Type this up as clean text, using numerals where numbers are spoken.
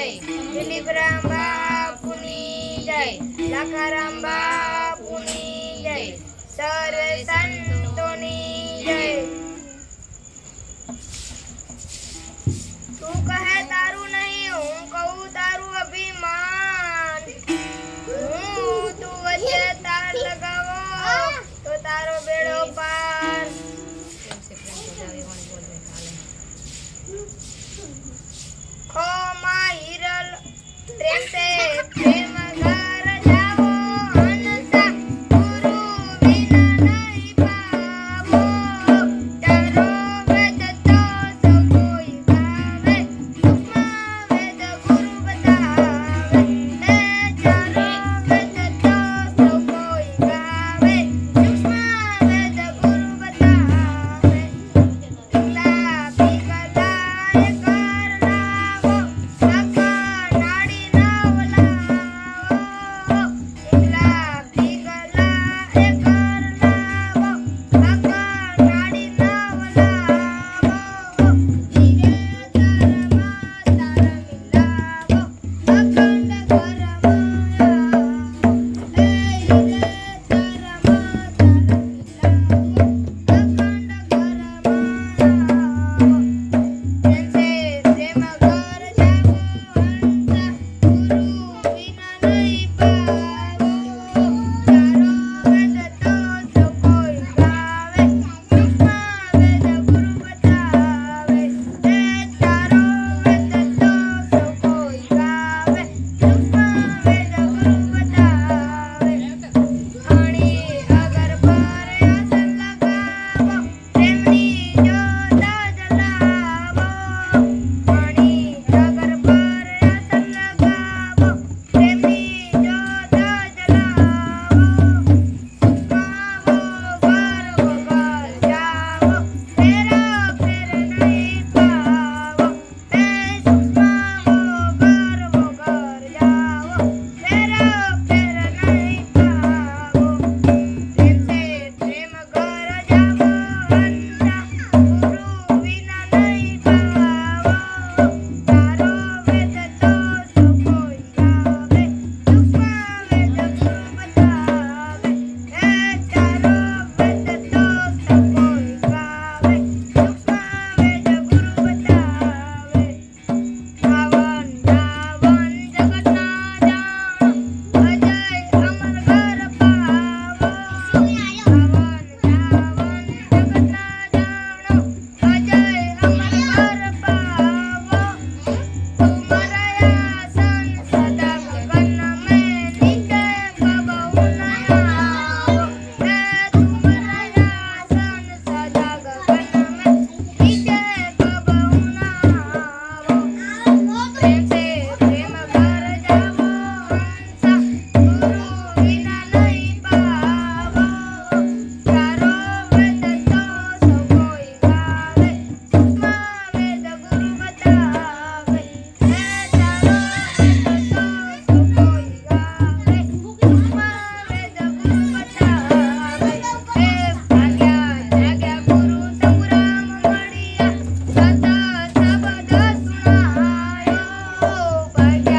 દિલીપરામ બાપુની જય, લખારામ બાપુની જય, સર્વે સંતોની જય. તું કહે તારું નહીં, હું કહું તારું અભિમાન. તું વચ્ચે તાર લગાવો તો તારો બેડો પાર. खो माँ हिरल प्रेम से प्रेम घर जाओ, हंसा गुरु बिना नहीं पावो. डरो वेद तो सो कोई गावे, सूक्ष्म वेद गुरु बतावे. डरो वेद तो सो कोई गावे, सूक्ष्म वेद गुरु बतावे. पिघला पिघला एक Bye.